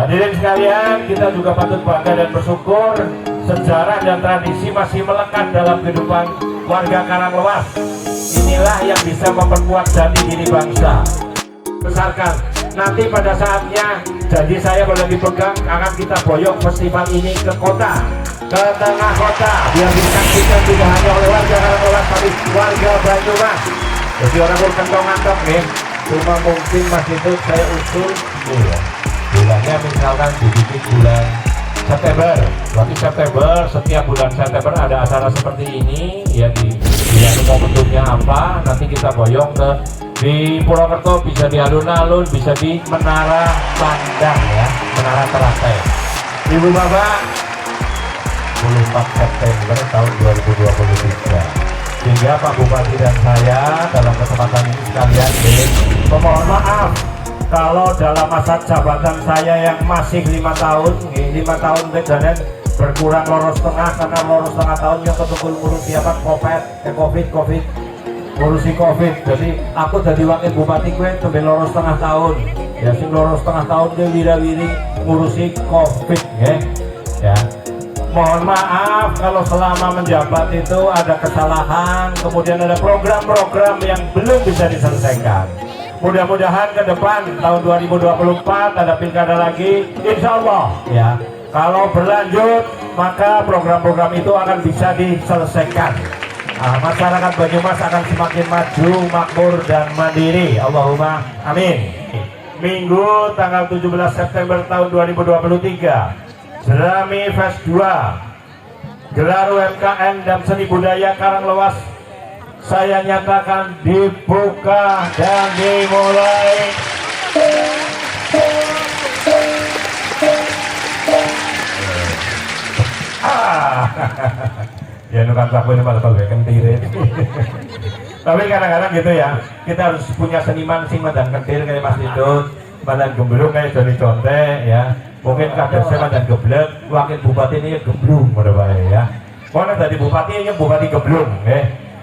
Hadirin sekalian, kita juga patut bangga dan bersyukur sejarah dan tradisi masih melekat dalam kehidupan warga Karanglewas. Inilah yang bisa memperkuat jati diri bangsa. Besarkan, nanti pada saatnya janji saya boleh dipegang, akan kita boyong festival ini ke kota, ke tengah kota, biar disaksikan tidak hanya oleh warga Karanglewas tapi warga Banyumas. Jadi orang berkentong ngantok nih, cuma mungkin Mas itu saya usul bulannya misalkan dibikin bulan September. Berarti September, setiap bulan September ada acara seperti ini ya, di momentumnya apa, nanti kita boyong ke di Purwokerto, bisa di alun-alun, bisa di Menara Pandang ya, Menara Teratai. Ibu Bapak, 24 September tahun 2023. Sehingga Pak Bupati dan saya dalam kesempatan ini sekalian memohon maaf kalau dalam masa jabatan saya yang masih 5 tahun, 5 tahun dan berkurang loros setengah, karena loros setengah tahun yang ketukul ngurusi apa COVID, ngurusi COVID. Jadi aku jadi wakil bupati gue tembe loros setengah tahun. Ya sing loros setengah tahun dia wira-wiri ngurusi COVID ya. Mohon maaf kalau selama menjabat itu ada kesalahan, kemudian ada program-program yang belum bisa diselesaikan. Mudah-mudahan ke depan tahun 2024 ada pilkada lagi, insya Allah ya. Kalau berlanjut maka program-program itu akan bisa diselesaikan. Masyarakat Banyumas akan semakin maju, makmur dan mandiri. Allahumma amin. Minggu tanggal 17 September tahun 2023. Jerami Fest 2, gelar UMKM dan seni budaya Karanglewas saya nyatakan dibuka dan dimulai. Ya nukan laku ini malah kan tirit. Tapi kadang-kadang gitu ya, kita harus punya seniman sing madan kentir kayak Mas Didut, madan gemblung kayak Joni Conte ya. Mungkin kader saya dan geblek, wakil bupati ini geblung ya. Mana tadi bupati ini bupati geblung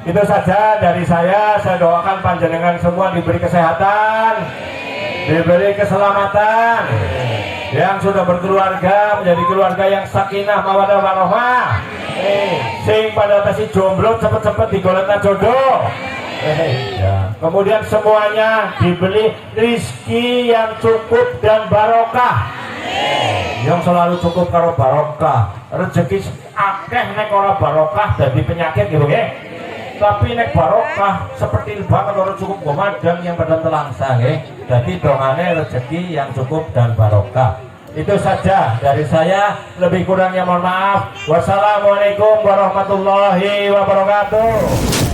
Itu saja dari saya doakan panjenengan semua diberi kesehatan, diberi keselamatan, yang sudah berkeluarga menjadi keluarga yang sakinah mawaddah warahmah. Sing pada tasi jomblo cepet-cepet digolekna jodoh. Ya. Kemudian semuanya diberi rizki yang cukup dan barokah. Yang selalu cukup karo barokah. Rezeki akeh nek ora barokah dadi penyakit gitu Tapi nek barokah seperti banget orang cukup gomadang yang pada telangsa Jadi dongane rezeki yang cukup dan barokah. Itu saja dari saya, lebih kurangnya mohon maaf. Wassalamualaikum warahmatullahi wabarakatuh.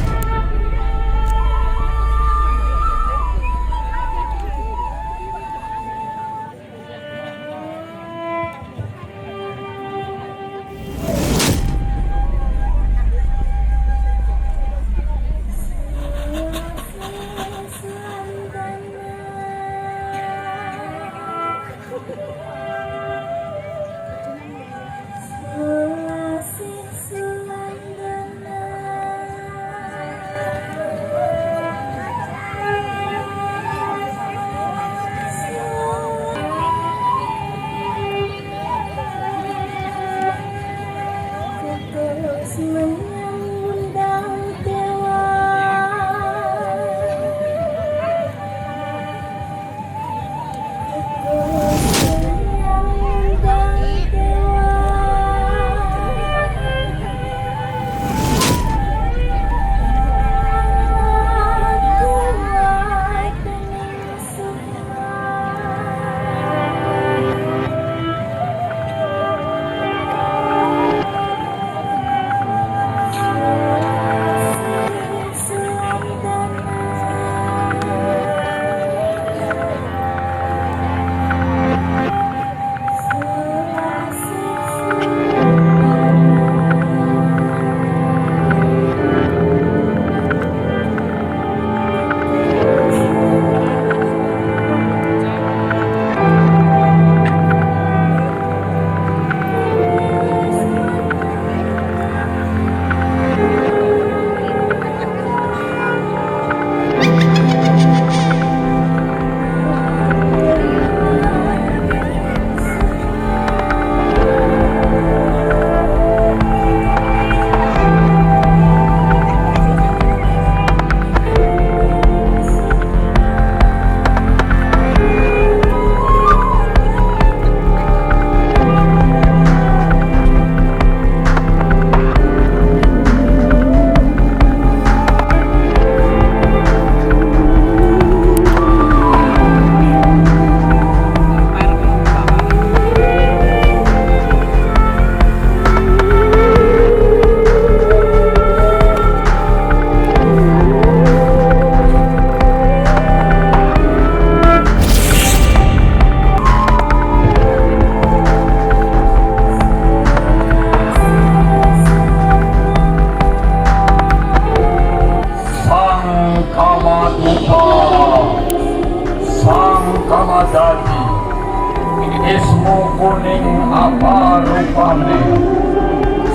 kuning apa rupane,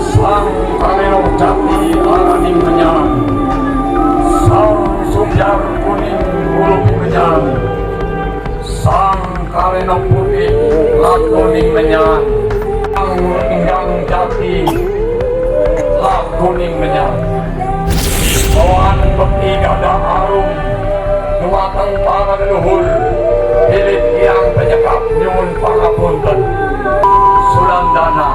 sang kaleno jati araning menyang, sang sumjar kuning ulup menyang, sang kaleno putih lakuning menyang, sang inggang jati lakuning menyang. Soan bekti gada arum dumateng para leluhur hilit yang penyekap nyuwun pangapunten. Sulandana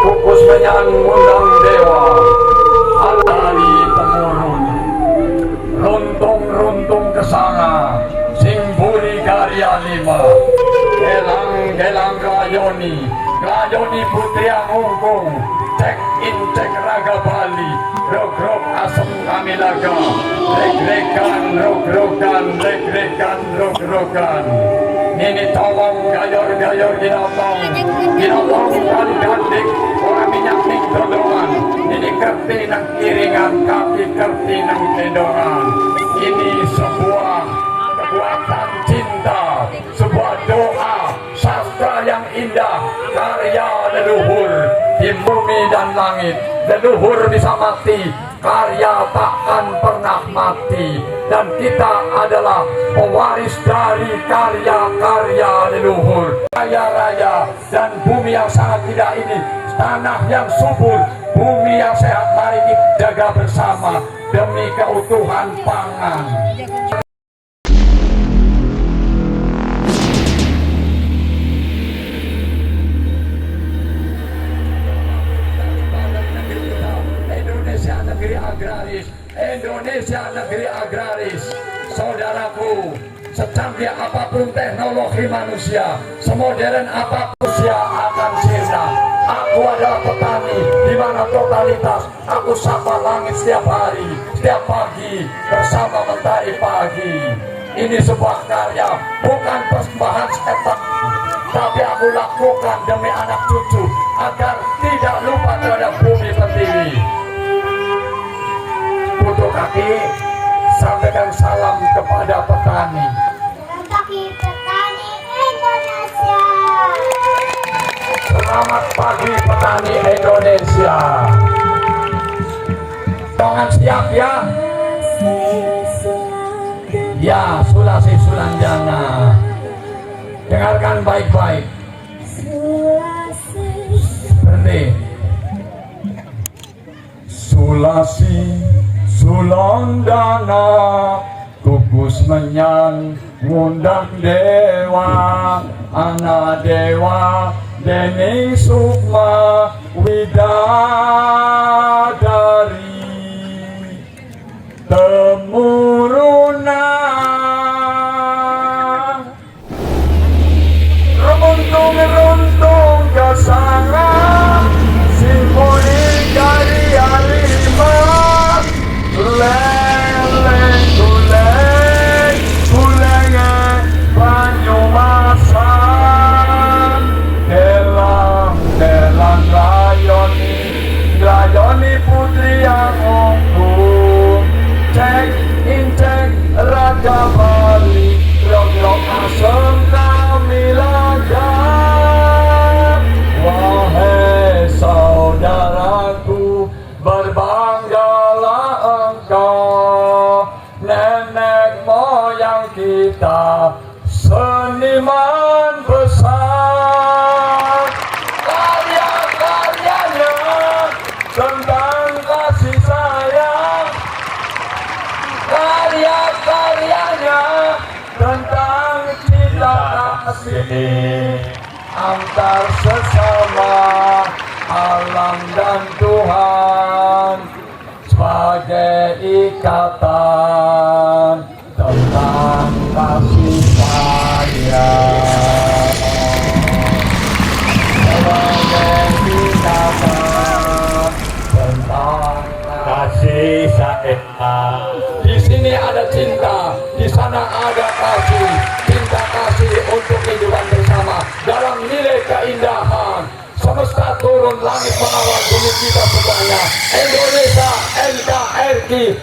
kukus menyang ngundang dewa alali temurun, runtung-runtung kesanga sing buri karya lima, gelang-gelang gayoni putri angungkung, cek in cek raga Bali, rog-rog asem kami laga, reg-regan rog-rogan, reg-regan rog-rogan. Nini tolong gayor-gayor ginotong kali gandik, orang minyak ning dodongan. Nini kerti nang kiringan, kaki kerti nang tendongan. Ini sebuah kekuatan cinta, sebuah doa, sastra yang indah, karya leluhur di bumi dan langit. Leluhur bisa mati, karya takkan pernah mati, dan kita adalah pewaris dari karya-karya leluhur. Raya-raya dan bumi yang sangat indah ini, tanah yang subur, bumi yang sehat, mari kita jaga bersama demi keutuhan pangan. Indonesia negeri agraris, saudaraku, secanggih apapun teknologi manusia, semodern apapun manusia akan sirna. Aku adalah petani di mana totalitas aku sapa langit setiap hari, setiap pagi bersama mentari pagi. Ini sebuah karya, bukan persembahan sepak, tapi aku lakukan demi anak cucu agar tidak lupa terhadap bumi pertiwi. Putu kaki, sampaikan salam kepada petani. Bagi petani Indonesia. Selamat pagi petani Indonesia. Jangan siap ya. Ya, Sulasi Sulanjana. Dengarkan baik-baik. Berhenti. Sulasi Sulandana kukus menyang ngundang dewa, anak dewa dening sukma widadari temuruna runtung kesanga simboli karya lima. Kuleng Banyumasan, delang gayoni putri yang unggung, cek incek raga Bali, rog-rog asem kami laga. Wahai saudaraku, berbanggalah engkau, nenek moyang kita seniman besar. Karya-karyanya tentang kasih sayang, karya-karyanya tentang cinta kasih antar sesama alam dan Tuhan, sebagai ikatan tentang kasih sayang, sebagai ikatan tentang kasih sayang. Di sini ada cinta, di sana ada kasih, cinta kasih untuk kehidupan bersama dalam nilai keindahan. Semesta turun, langit mengawal bumi kita semuanya. Indonesia NKRI.